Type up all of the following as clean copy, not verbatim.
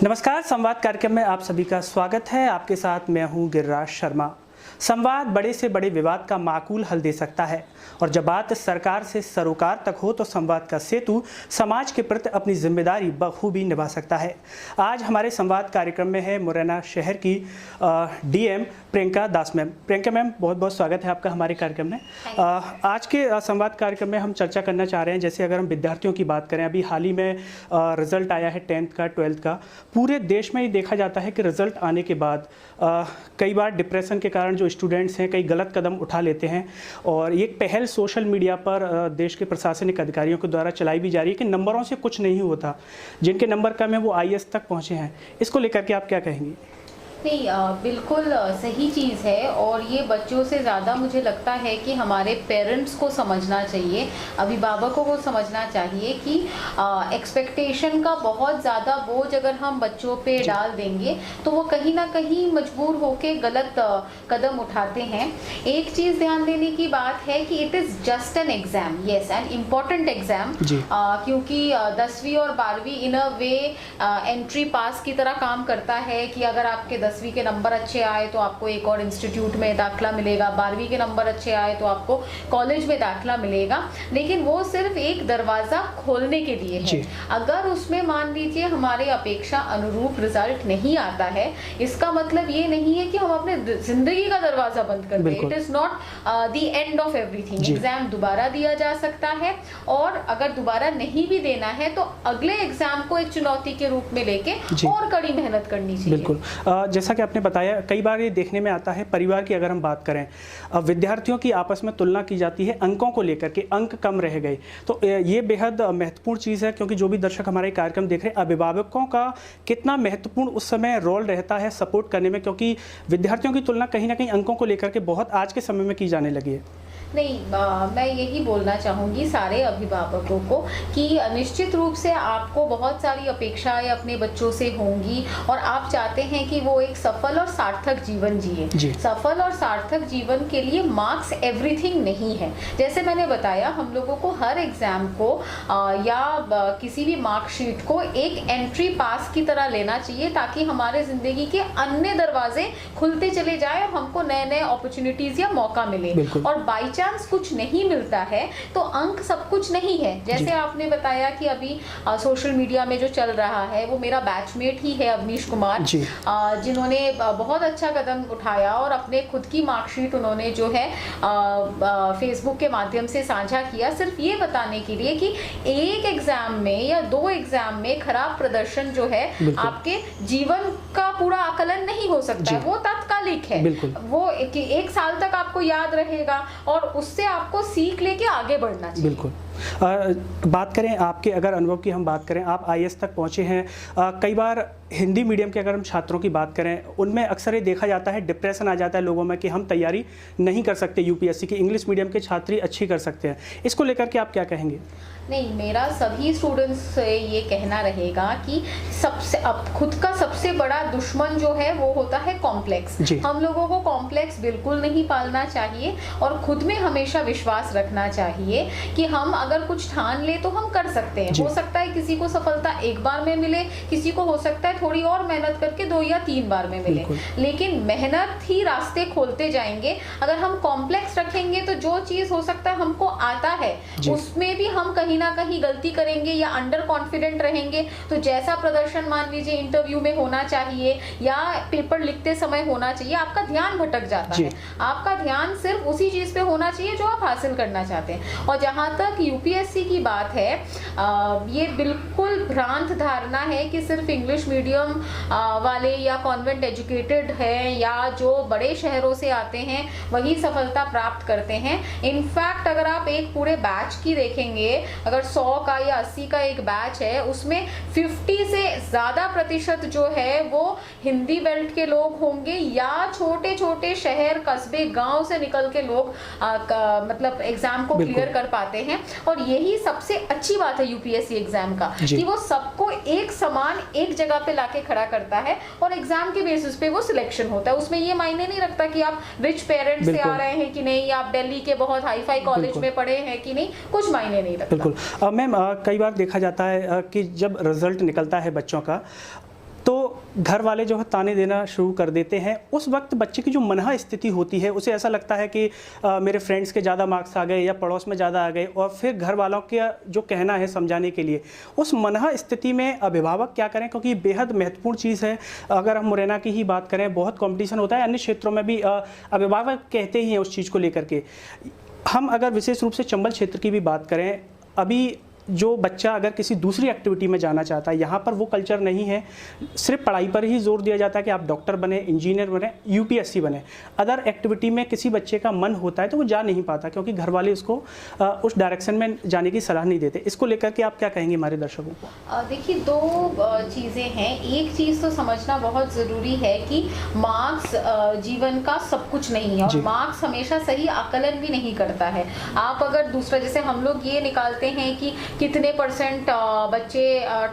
नमस्कार। संवाद कार्यक्रम में आप सभी का स्वागत है। आपके साथ मैं हूं गिरिराज शर्मा। संवाद बड़े से बड़े विवाद का माकूल हल दे सकता है और जब बात सरकार से सरोकार तक हो तो संवाद का सेतु समाज के प्रति अपनी जिम्मेदारी बखूबी निभा सकता है। आज हमारे संवाद कार्यक्रम में है मुरैना शहर की DM Priyanka Das ma'am. Priyanka ma'am, बहुत बहुत स्वागत है आपका हमारे कार्यक्रम में। आज के संवाद कार्यक्रम में हम चर्चा करना चाह रहे हैं, जैसे अगर हम विद्यार्थियों की बात करें, अभी हाल ही में रिजल्ट आया है 10th का 12th का। पूरे देश में ये देखा जाता है कि रिजल्ट आने के बाद कई बार डिप्रेशन के कारण जो स्टूडेंट्स हैं कई गलत कदम उठा लेते हैं और ये पहल सोशल मीडिया पर देश के प्रशासनिक अधिकारियों के द्वारा चलाई भी जा रही है कि नंबरों से कुछ नहीं होता, जिनके नंबर कम है वो आईएएस तक पहुंचे हैं। इसको लेकर के आप क्या कहेंगी? नहीं, बिल्कुल सही चीज़ है और ये बच्चों से ज़्यादा मुझे लगता है कि हमारे पेरेंट्स को समझना चाहिए, अभिभावकों को समझना चाहिए कि एक्सपेक्टेशन का बहुत ज़्यादा बोझ अगर हम बच्चों पे डाल देंगे तो वो कहीं ना कहीं मजबूर होके गलत कदम उठाते हैं। एक चीज़ ध्यान देने की बात है कि it is just an exam, yes, an important exam, क्योंकि 10वीं और 12वीं इन अ वे एंट्री पास की तरह काम करता है कि अगर आपके 10वीं के नंबर अच्छे आए तो आपको एक और इंस्टीट्यूट में दाखिला मिलेगा, 12वीं के नंबर अच्छे आए तो आपको कॉलेज में दाखिला मिलेगा, लेकिन वो सिर्फ एक दरवाज़ा खोलने के लिए है। अगर उसमें मान लीजिए हमारे अपेक्षा अनुरूप रिजल्ट नहीं आता है, इसका मतलब ये नहीं है कि हम अपने जिंदगी का दरवाज़ा बंद कर दें। It is not the end of everything. Exam दोबारा दिया जा सकता है और अगर दोबारा नहीं भी देना है तो अगले एग्जाम को एक चुनौती के रूप में लेके और कड़ी मेहनत करनी चाहिए। बिल्कुल, जैसा कि आपने बताया, कई बार ये देखने में आता है, परिवार की अगर हम बात करें, विद्यार्थियों की आपस में तुलना की जाती है अंकों को लेकर के, अंक कम रह गए, तो ये बेहद महत्वपूर्ण चीज़ है क्योंकि जो भी दर्शक हमारे कार्यक्रम देख रहे हैं, अभिभावकों का कितना महत्वपूर्ण उस समय रोल रहता है सपोर्ट करने में, क्योंकि विद्यार्थियों की तुलना कहीं ना कहीं अंकों को लेकर के बहुत आज के समय में की जाने लगी है। नहीं, मैं यही बोलना चाहूँगी सारे अभिभावकों को कि निश्चित रूप से आपको बहुत सारी अपेक्षाएं अपने बच्चों से होंगी और आप चाहते हैं कि वो एक सफल और सार्थक जीवन जिए। सफल और सार्थक जीवन के लिए मार्क्स एवरीथिंग नहीं है। जैसे मैंने बताया, हम लोगों को हर एग्ज़ाम को या किसी भी मार्कशीट को एक एंट्री पास की तरह लेना चाहिए ताकि हमारे ज़िंदगी के अन्य दरवाजे खुलते चले जाए और हमको नए नए अपॉर्चुनिटीज़ या मौका मिले। और बाई चांस कुछ नहीं मिलता है तो अंक सब कुछ नहीं है। जैसे आपने बताया कि अभी सोशल मीडिया में जो चल रहा है वो मेरा बैचमेट ही है, अवनीश कुमार, जिन्होंने बहुत अच्छा कदम उठाया और अपने खुद की मार्कशीट उन्होंने जो है फेसबुक के माध्यम से साझा किया, सिर्फ ये बताने के लिए कि एक एग्जाम में या 2 एग्जाम में खराब प्रदर्शन जो है आपके जीवन का पूरा आकलन नहीं हो सकता है, वो तात्कालिक है। वो एक साल तक आपको याद रहेगा और उससे आपको सीख लेके आगे बढ़ना चाहिए। बिल्कुल। बात करें आपके अगर अनुभव की हम बात करें, आप आईएएस तक पहुंचे हैं। कई बार हिंदी मीडियम के अगर हम छात्रों की बात करें, उनमें अक्सर ये देखा जाता है, डिप्रेशन आ जाता है लोगों में कि हम तैयारी नहीं कर सकते यूपीएससी की, इंग्लिश मीडियम के छात्र अच्छी कर सकते हैं। इसको लेकर के आप क्या कहेंगे? नहीं, मेरा सभी स्टूडेंट्स से ये कहना रहेगा कि सबसे अब खुद का सबसे बड़ा दुश्मन जो है वो होता है कॉम्प्लेक्स। हम लोगों को कॉम्प्लेक्स बिल्कुल नहीं पालना चाहिए और खुद में हमेशा विश्वास रखना चाहिए कि हम अगर कुछ ठान ले तो हम कर सकते हैं। हो सकता है किसी को सफलता एक बार में मिले, किसी को हो सकता है थोड़ी और मेहनत करके 2 या 3 बार में मिले, लेकिन मेहनत ही रास्ते खोलते जाएंगे। अगर हम कॉम्प्लेक्स रखेंगे तो जो चीज़ हो सकता है हमको आता है उसमें भी हम कहीं ना कहीं गलती करेंगे या अंडर कॉन्फिडेंट रहेंगे, तो जैसा प्रदर्शन मान लीजिए इंटरव्यू में होना चाहिए या पेपर लिखते समय होना चाहिए, आपका ध्यान भटक जाता है। आपका ध्यान सिर्फ उसी चीज पे होना चाहिए जो आप हासिल करना चाहते हैं। और जहां तक यूपीएससी की बात है, ये बिल्कुल भ्रांत धारणा है कि सिर्फ इंग्लिश मीडियम वाले या कॉन्वेंट एजुकेटेड है या जो बड़े शहरों से आते हैं वही सफलता प्राप्त करते हैं। इनफैक्ट अगर आप एक पूरे बैच की देखेंगे, अगर 100 का या 80 का एक बैच है, उसमें 50 से ज़्यादा प्रतिशत जो है वो हिंदी बेल्ट के लोग होंगे या छोटे छोटे शहर, कस्बे, गांव से निकल के लोग मतलब एग्जाम को क्लियर कर पाते हैं। और यही सबसे अच्छी बात है यूपीएससी एग्जाम का कि वो सबको एक समान एक जगह पे लाके खड़ा करता है और एग्जाम के बेसिस पे वो सिलेक्शन होता है। उसमें ये मायने नहीं रखता कि आप रिच पेरेंट्स से आ रहे हैं कि नहीं, या आप दिल्ली के बहुत हाई फाई कॉलेज में पढ़े हैं कि नहीं, कुछ मायने नहीं रखता। बिल्कुल मैम, कई बार देखा जाता है कि जब रिजल्ट निकलता है बच्चों का तो घर वाले जो है ताने देना शुरू कर देते हैं। उस वक्त बच्चे की जो मनहा स्थिति होती है, उसे ऐसा लगता है कि मेरे फ्रेंड्स के ज़्यादा मार्क्स आ गए या पड़ोस में ज़्यादा आ गए, और फिर घर वालों का जो कहना है समझाने के लिए, उस मनहा स्थिति में अभिभावक क्या करें, क्योंकि बेहद महत्वपूर्ण चीज़ है। अगर हम मुरैना की ही बात करें, बहुत कंपटीशन होता है, अन्य क्षेत्रों में भी अभिभावक कहते ही हैं उस चीज़ को लेकर के। हम अगर विशेष रूप से चंबल क्षेत्र की भी बात करें, अभी जो बच्चा अगर किसी दूसरी एक्टिविटी में जाना चाहता है, यहाँ पर वो कल्चर नहीं है, सिर्फ पढ़ाई पर ही जोर दिया जाता है कि आप डॉक्टर बने, इंजीनियर बने, यूपीएससी बने। अदर एक्टिविटी में किसी बच्चे का मन होता है तो वो जा नहीं पाता, क्योंकि घर वाले उसको उस डायरेक्शन में जाने की सलाह नहीं देते। इसको लेकर के आप क्या कहेंगे हमारे दर्शकों को? देखिए, दो चीज़ें हैं। एक चीज़ तो समझना बहुत ज़रूरी है कि मार्क्स जीवन का सब कुछ नहीं है, और मार्क्स हमेशा सही आकलन भी नहीं करता है। आप अगर दूसरा, जैसे हम लोग ये निकालते हैं कि कितने % बच्चे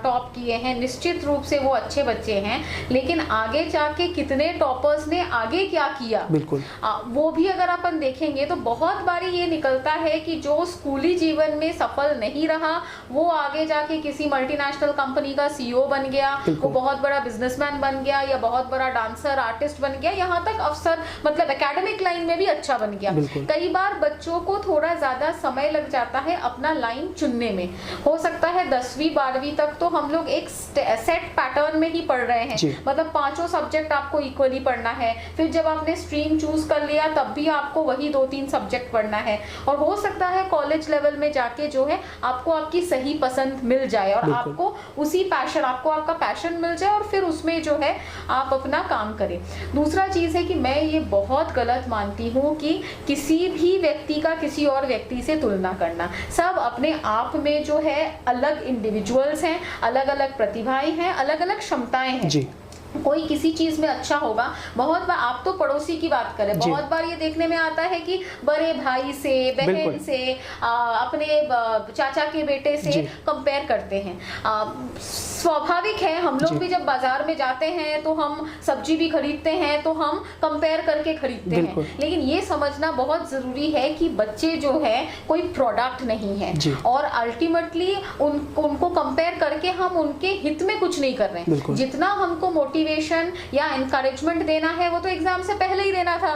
टॉप किए हैं, निश्चित रूप से वो अच्छे बच्चे हैं, लेकिन आगे जाके कितने टॉपर्स ने आगे क्या किया, बिल्कुल वो भी अगर अपन देखेंगे तो बहुत बारी ये निकलता है कि जो स्कूली जीवन में सफल नहीं रहा, वो आगे जाके किसी मल्टीनेशनल कंपनी का CEO बन गया, वो बहुत बड़ा बिजनेसमैन बन गया, या बहुत बड़ा डांसर आर्टिस्ट बन गया, यहाँ तक अफसर, मतलब एकेडमिक लाइन में भी अच्छा बन गया। कई बार बच्चों को थोड़ा ज्यादा समय लग जाता है अपना लाइन चुनने में। हो सकता है 10वीं 12वीं तक तो हम लोग एक सेट पैटर्न में ही पढ़ रहे हैं, मतलब 5 सब्जेक्ट आपको इक्वली पढ़ना है, फिर जब आपने स्ट्रीम चूज कर लिया तब भी आपको वही 2-3 सब्जेक्ट पढ़ना है, और हो सकता है कॉलेज लेवल में जाके जो है आपको आपकी सही पसंद मिल जाए, और आपको उसी पैशन, आपको आपका पैशन मिल जाए, और फिर उसमें जो है आप अपना काम करें। दूसरा चीज है कि मैं ये बहुत गलत मानती हूँ कि किसी भी व्यक्ति का किसी और व्यक्ति से तुलना करना। सब अपने आप में जो है अलग इंडिविजुअल्स हैं, अलग अलग प्रतिभाएं हैं, अलग अलग क्षमताएं हैं जी। कोई किसी चीज में अच्छा होगा। बहुत बार, आप तो पड़ोसी की बात करें, बहुत बार ये देखने में आता है कि बड़े भाई से, बहन से, अपने चाचा के बेटे से कंपेयर करते हैं। स्वाभाविक है, हम लोग भी जब बाजार में जाते हैं तो हम सब्जी भी खरीदते हैं तो हम कंपेयर करके खरीदते हैं, लेकिन ये समझना बहुत जरूरी है कि बच्चे जो है कोई प्रोडक्ट नहीं है, और अल्टीमेटली उनको कंपेयर करके हम उनके हित में कुछ नहीं कर रहे हैं। जितना हमको मोटिवेशन या एनकरेजमेंट देना है वो तो एग्जाम से पहले ही देना था,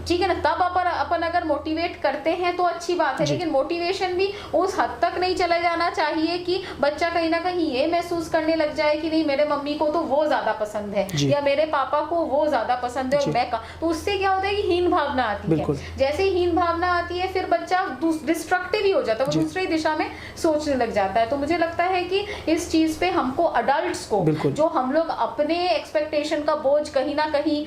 ठीक है ना, तब अपन अगर मोटिवेट करते हैं तो अच्छी बात है, लेकिन मोटिवेशन भी उस हद तक नहीं चला जाना चाहिए कि बच्चा कहीं ना कहीं ये महसूस करने लग जाए कि नहीं, मेरे मम्मी को तो वो ज्यादा पसंद है या मेरे पापा को वो ज्यादा पसंद है और मैं का, तो उससे क्या होता है कि हीन भावना आती है। जैसे ही हीन भावना आती है फिर बच्चा डिस्ट्रक्टिव ही हो जाता है, वो दूसरी दिशा में सोचने लग जाता है। तो मुझे लगता है कि इस चीज पे हमको अडल्ट्स को, जो हम लोग अपने एक्सपेक्टेशन का बोझ कहीं ना कहीं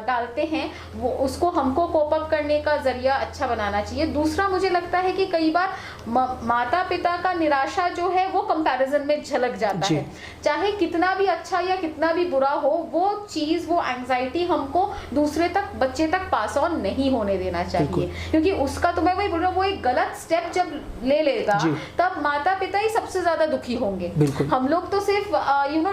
डालते हैं, वो उसको हमको कोप अप करने का जरिया अच्छा बनाना चाहिए। दूसरा मुझे लगता है कि कई बार माता पिता का निराशा जो है वो कंपैरिजन में झलक जाता है, चाहे कितना भी अच्छा या कितना भी बुरा हो, वो चीज, वो एंजाइटी हमको दूसरे तक, बच्चे तक पास ऑन नहीं होने देना चाहिए, क्योंकि उसका, तो मैं वही बोल रहा हूँ, वो एक गलत स्टेप जब ले लेगा तब माता पिता ही सबसे ज्यादा दुखी होंगे। हम लोग तो सिर्फ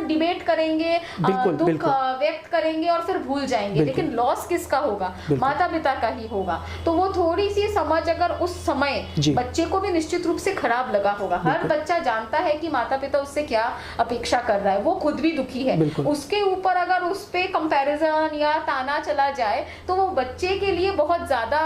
डिबेट करेंगे, दुख व्यक्त करेंगे और फिर भूल जाएंगे, लेकिन लॉस किसका होगा? माता पिता का ही होगा। तो वो थोड़ी सी समझ अगर उस समय बच्चे को भी निश्चित रूप से खराब लगा होगा। हर बच्चा जानता है कि माता पिता उससे क्या अपेक्षा कर रहा है, वो खुद भी दुखी है, उसके ऊपर अगर उस पे कंपैरिजन या ताना चला जाए तो वो बच्चे के लिए बहुत ज्यादा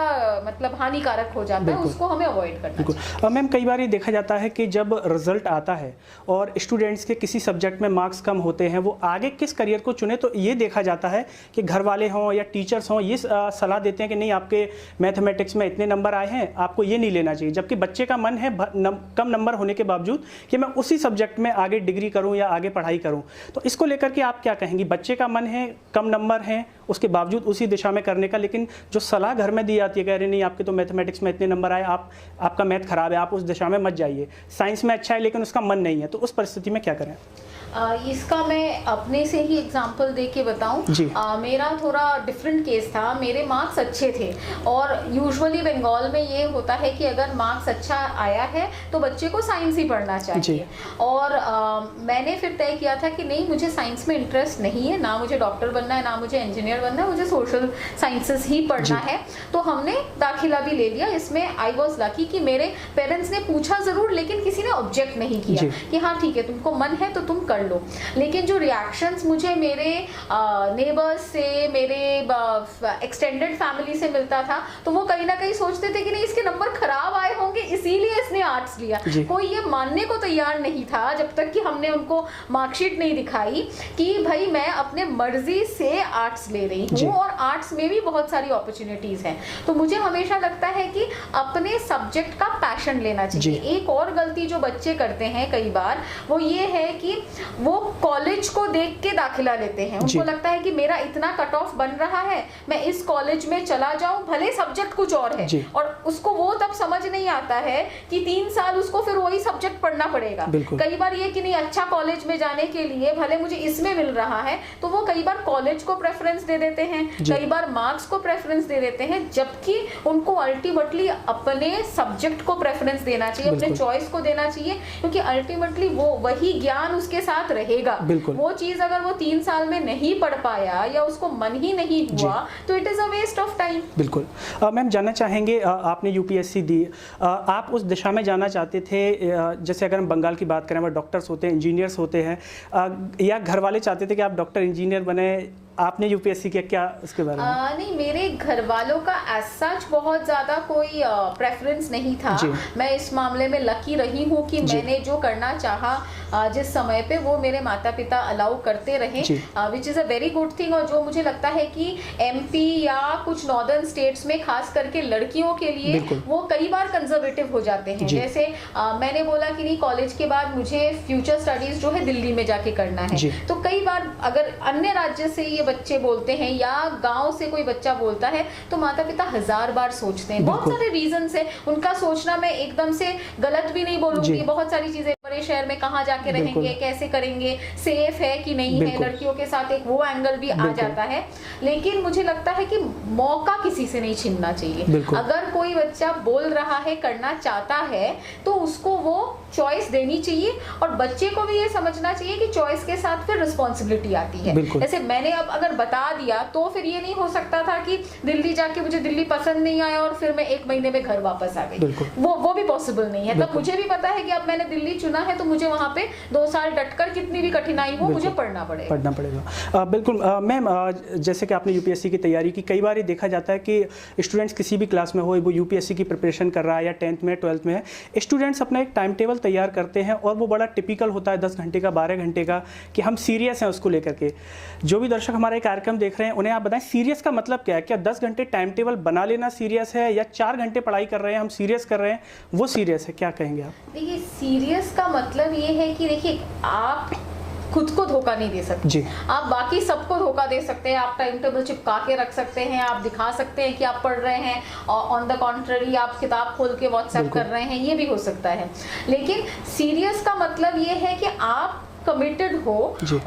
मतलब हानिकारक हो जाता है, उसको हमें अवॉइड करना चाहिए। मैम, कई बार ये देखा जाता है कि जब रिजल्ट आता है और स्टूडेंट्स के किसी सब्जेक्ट में मार्क्स कम होते हैं, वो आगे किस करियर को चुने, तो ये देखा जाता है कि घर वाले हों या टीचर्स हों, ये सलाह देते हैं कि नहीं, आपके मैथमेटिक्स में इतने नंबर आए हैं, आपको ये नहीं लेना चाहिए, जबकि बच्चे का मन है कम नंबर होने के बावजूद कि मैं उसी सब्जेक्ट में आगे डिग्री करूं या आगे पढ़ाई करूं। तो इसको लेकर के आप क्या कहेंगी? बच्चे का मन है, कम नंबर हैं, उसके बावजूद उसी दिशा में करने का, लेकिन जो सलाह घर में दी जाती है, कह रहे नहीं, आपके तो मैथमेटिक्स में इतने नंबर आए, आपका मैथ खराब है, आप उस दिशा में मत जाइए, साइंस में अच्छा है लेकिन उसका मन नहीं है, तो उस परिस्थिति में क्या करें? इसका मैं अपने से ही एग्जांपल दे के बताऊं। मेरा थोड़ा डिफरेंट केस था। मेरे मार्क्स अच्छे थे और यूजुअली बंगाल में ये होता है कि अगर मार्क्स अच्छा आया है तो बच्चे को साइंस ही पढ़ना चाहिए, और मैंने फिर तय किया था कि नहीं, मुझे साइंस में इंटरेस्ट नहीं है, ना मुझे डॉक्टर बनना है, ना मुझे इंजीनियर बनना है, मुझे सोशल साइंसेस ही पढ़ना है। तो हमने दाखिला भी ले लिया। इसमें आई वॉज लकी कि मेरे पेरेंट्स ने पूछा जरूर, लेकिन किसी ने ऑब्जेक्ट नहीं किया कि हाँ ठीक है, तुमको मन है तो तुम कर कर लो। लेकिन जो रिएक्शंस मुझे मेरे नेबर्स से, मेरे एक्सटेंडेड फैमिली से मिलता था, तो वो कहीं ना कहीं सोचते थे कि नहीं इसके नंबर खराब आए होंगे इसीलिए इसने आर्ट्स लिया। कोई ये मानने को तैयार नहीं था जब तक कि हमने उनको मार्कशीट नहीं दिखाई कि भाई मैं अपने मर्जी से आर्ट्स ले रही हूँ और आर्ट्स में भी बहुत सारी अपॉर्चुनिटीज हैं। तो मुझे हमेशा लगता है कि अपने सब्जेक्ट का पैशन लेना चाहिए। एक और गलती जो बच्चे करते हैं कई बार वो ये है कि वो कॉलेज को देख के दाखिला लेते हैं। उनको लगता है कि मेरा इतना कट ऑफ बन रहा है, मैं इस कॉलेज में चला जाऊं, भले सब्जेक्ट कुछ और है, और उसको वो तब समझ नहीं आता है कि 3 साल उसको फिर वही सब्जेक्ट पढ़ना पड़ेगा। कई बार ये कि नहीं अच्छा कॉलेज में जाने के लिए भले मुझे इसमें मिल रहा है, तो वो कई बार कॉलेज को प्रेफरेंस दे देते हैं, कई बार मार्क्स को प्रेफरेंस दे देते हैं, जबकि उनको अल्टीमेटली अपने सब्जेक्ट को प्रेफरेंस देना चाहिए, अपने चॉइस को देना चाहिए, क्योंकि अल्टीमेटली वो वही ज्ञान उसके साथ रहेगा। वो चीज अगर वो 3 साल में नहीं पढ़ पाया या उसको मन ही नहीं हुआ तो it is a waste of time. बिल्कुल। मैम जानना चाहेंगे, आपने यूपीएससी दी, आप उस दिशा में जाना चाहते थे, जैसे अगर हम बंगाल की बात करें वहाँ डॉक्टर्स होते हैं, इंजीनियर्स होते हैं, या घर वाले चाहते थे कि आप डॉक्टर इंजीनियर बने, आपने यूपीएससी किया, क्या उसके बारे में? नहीं, मेरे घर वालों का एज सच बहुत ज़्यादा कोई प्रेफरेंस नहीं था। मैं इस मामले में लकी रही हूँ कि मैंने जो करना चाहा जिस समय पे वो मेरे माता पिता अलाउ करते रहे, which is a very good thing. और जो मुझे लगता है कि एमपी या कुछ नॉर्दर्न स्टेट्स में खास करके लड़कियों के लिए वो कई बार कंजर्वेटिव हो जाते हैं। जैसे मैंने बोला कि नहीं कॉलेज के बाद मुझे फ्यूचर स्टडीज जो है दिल्ली में जाके करना है, तो कई बार अगर अन्य राज्य से ये बच्चे बोलते हैं या गांव से कोई बच्चा बोलता है तो माता पिता 1000 बार सोचते हैं। बहुत सारे रीजन है उनका सोचना, मैं एकदम से गलत भी नहीं बोलूंगी। बहुत सारी चीजें, बड़े शहर में कहाँ जाके रहेंगे, कैसे करेंगे, सेफ है कि नहीं है, लड़कियों के साथ एक वो एंगल भी आ जाता है। लेकिन मुझे लगता है कि मौका किसी से नहीं छीनना चाहिए। अगर कोई बच्चा बोल रहा है, करना चाहता है, तो उसको वो चॉइस देनी चाहिए और बच्चे को भी ये समझना चाहिए कि चॉइस के साथ फिर रिस्पॉन्सिबिलिटी आती है। जैसे मैंने अब अगर बता दिया तो फिर ये नहीं हो सकता था कि दिल्ली जाके मुझे दिल्ली पसंद नहीं आया और फिर मैं 1 महीने में घर वापस आ गई। वो भी पॉसिबल नहीं है। तब मुझे भी पता है कि अब मैंने दिल्ली चुना है तो मुझे वहाँ पे 2 साल डटकर कितनी भी कठिनाई हो मुझे पढ़ना पड़ेगा। बिल्कुल मैम, जैसे कि आपने यूपीएससी की तैयारी की, कई बार ये देखा जाता है कि स्टूडेंट्स किसी भी क्लास में हो, वो यूपीएससी की प्रिपरेशन कर रहा है या 10th में 12th में है, स्टूडेंट्स अपना एक टाइम टेबल तैयार करते हैं और वो बड़ा टिपिकल होता है 10 घंटे का, 12 घंटे का, कि हम सीरियस हैं उसको लेकर के। जो भी दर्शक हमारा एक कार्यक्रम देख रहे हैं उन्हें आप बताएं सीरियस का मतलब क्या है? क्या 10 घंटे टाइम टेबल बना लेना सीरियस है, या 4 घंटे पढ़ाई कर रहे हैं हम सीरियस कर रहे हैं वो सीरियस है? क्या कहेंगे आप? देखिए, सीरियस का मतलब ये है कि देखिए आप खुद को धोखा नहीं दे सकते, आप बाकी सबको धोखा दे सकते हैं। आप टाइम टेबल चिपका के रख सकते हैं, आप दिखा सकते हैं कि आप पढ़ रहे हैं, और ऑन द कॉन्ट्ररी आप किताब खोल के व्हाट्सएप कर रहे हैं, ये भी हो सकता है। लेकिन सीरियस का मतलब ये है कि आप कमिटेड हो।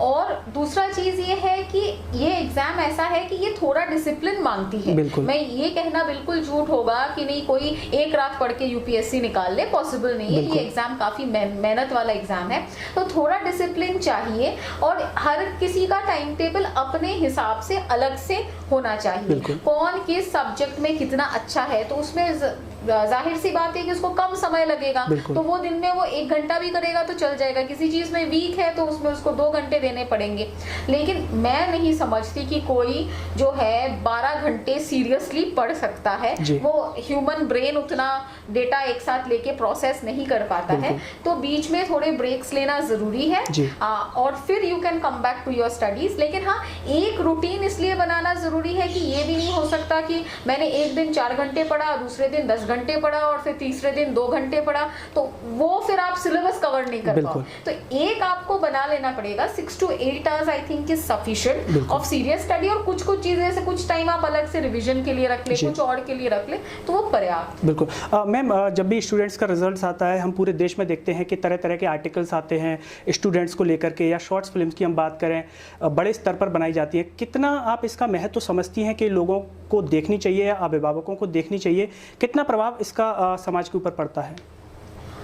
और दूसरा चीज ये है कि ये एग्जाम ऐसा है कि ये थोड़ा डिसिप्लिन मांगती है। मैं ये कहना बिल्कुल झूठ होगा कि नहीं कोई एक रात पढ़ के यूपीएससी निकाल ले, पॉसिबल नहीं है। ये एग्जाम काफी मेहनत वाला एग्जाम है, तो थोड़ा डिसिप्लिन चाहिए और हर किसी का टाइम टेबल अपने हिसाब से अलग से होना चाहिए। कौन किस सब्जेक्ट में कितना अच्छा है, तो उसमें जाहिर सी बात है कि उसको कम समय लगेगा, तो वो दिन में वो 1 घंटा भी करेगा तो चल जाएगा। किसी चीज में वीक है तो उसमें उसको 2 घंटे देने पड़ेंगे। लेकिन मैं नहीं समझती कि कोई जो है 12 घंटे सीरियसली पढ़ सकता है। वो ह्यूमन ब्रेन उतना डेटा एक साथ लेके प्रोसेस नहीं कर पाता है, तो बीच में थोड़े ब्रेक्स लेना जरूरी है और फिर you can come back to your studies. लेकिन हाँ, एक रूटीन इसलिए बनाना जरूरी है कि ये भी नहीं हो सकता कि मैंने एक दिन 4 घंटे पढ़ा, दूसरे दिन 10 घंटे पढ़ा और फिर तीसरे दिन 2 घंटे पढ़ा, तो वो फिर आप सिलेबस कवर नहीं कर पाओ। तो एक आपको बना लेना पड़ेगा 6 to 8 hours I think is sufficient of serious study. और कुछ चीजें से कुछ टाइम आप अलग से रिवीजन के लिए रख ले, कुछ और के लिए रख ले, तो वो पर्याप्त। बिल्कुल मैम, जब भी स्टूडेंट्स का रिजल्ट आता है हम पूरे देश में देखते हैं कि तरह तरह के आर्टिकल्स आते हैं स्टूडेंट्स को लेकर के, या शॉर्ट्स फिल्म्स की हम बात करें बड़े स्तर पर बनाई जाती है। कितना आप इसका महत्व समझती हैं कि लोगों को देखनी चाहिए या अभिभावकों को देखनी चाहिए? कितना प्रभाव इसका समाज के ऊपर पड़ता है?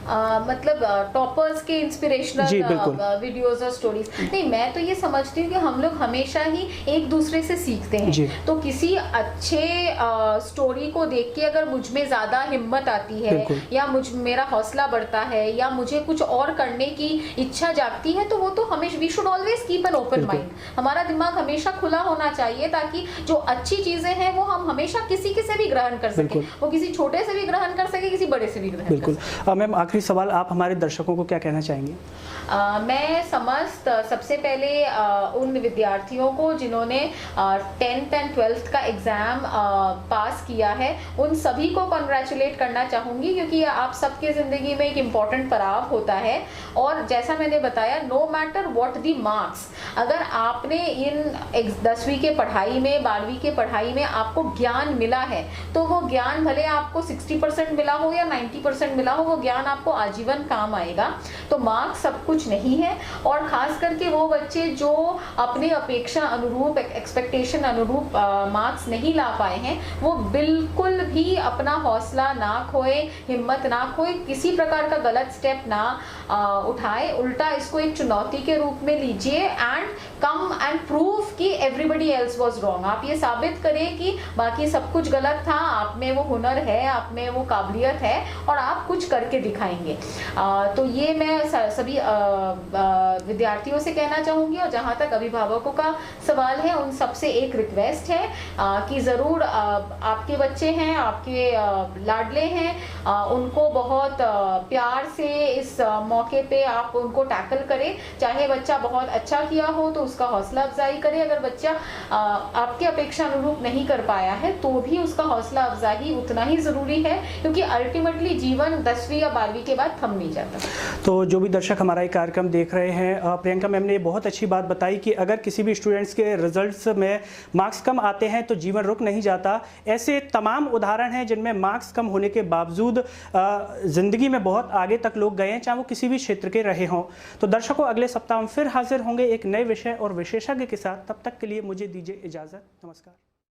मतलब टॉपर्स के इंस्पिरेशनल वीडियोस और स्टोरीज नहीं, मैं तो ये समझती हूँ कि हम लोग हमेशा ही एक दूसरे से सीखते हैं। तो किसी अच्छे स्टोरी को देख के अगर मुझ में ज्यादा हिम्मत आती है या मेरा हौसला बढ़ता है या मुझे कुछ और करने की इच्छा जागती है, तो वो तो हमेशा we should always keep an open mind. हमारा दिमाग हमेशा खुला होना चाहिए ताकि जो अच्छी चीजें हैं वो हम हमेशा किसी से भी ग्रहण कर सके, वो किसी छोटे से भी ग्रहण कर सके, किसी बड़े से भी ग्रहण कर सके। मैम आखिरी सवाल, आप हमारे दर्शकों को क्या कहना चाहेंगे? मैं सबसे पहले उन विद्यार्थियों को जिन्होंने 10th एंड 12th का एग्जाम पास किया है, उन सभी को कॉन्ग्रेचुलेट करना चाहूंगी, क्योंकि आप सबके जिंदगी में एक इम्पॉर्टेंट पड़ाव होता है। और जैसा मैंने बताया, no matter what the marks, अगर आपने इन 10वीं के पढ़ाई में 12वीं के पढ़ाई में आपको ज्ञान मिला है, तो वो ज्ञान भले आपको 60% मिला हो या 90% मिला हो, वो ज्ञान आपको आजीवन काम आएगा। तो मार्क्स सब कुछ नहीं है। और खास करके वो बच्चे जो अपने अपेक्षा अनुरूप, एक्सपेक्टेशन अनुरूप मार्क्स नहीं ला पाए हैं, वो बिल्कुल भी अपना हौसला ना खोए, हिम्मत ना खोए, किसी प्रकार का गलत स्टेप ना उठाए, उल्टा इसको एक चुनौती के रूप में लीजिए एंड कम एंड प्रूव कि एवरीबडी एल्स वाज रॉन्ग। आप ये साबित करें कि बाकी सब कुछ गलत था, आप में वो हुनर है, आप में वो काबिलियत है और आप कुछ करके दिखाएंगे। तो ये मैं सभी विद्यार्थियों से कहना चाहूंगी। और जहां तक अभिभावकों का सवाल है, उन सबसे एक रिक्वेस्ट है कि जरूर आपके बच्चे हैं, आपके लाडले हैं, उनको बहुत प्यार से इस मौके पे आप उनको टैकल करें। चाहे बच्चा बहुत अच्छा किया हो तो उसका हौसला अफजाई करें, अगर बच्चा आपके अपेक्षा अनुरूप नहीं कर पाया है तो भी उसका हौसला अफजाई उतना ही जरूरी है, क्योंकि अल्टीमेटली जीवन 10वीं या 12वीं के बाद थम नहीं जाता। तो जो भी दर्शक हमारा ये कार्यक्रम देख रहे हैं, प्रियंका मैम ने ये बहुत अच्छी बात बताई कि अगर किसी भी स्टूडेंट्स के रिजल्ट्स में मार्क्स कम आते हैं तो जीवन रुक नहीं जाता। ऐसे तमाम उदाहरण हैं जिनमें मार्क्स कम होने के बावजूद ज़िंदगी में बहुत आगे तक लोग गए हैं, चाहे वो किसी भी क्षेत्र के रहे हों। तो दर्शकों, अगले सप्ताह हम फिर हाजिर होंगे एक नए विषय और विशेषज्ञ के साथ। तब तक के लिए मुझे दीजिए इजाज़त। नमस्कार।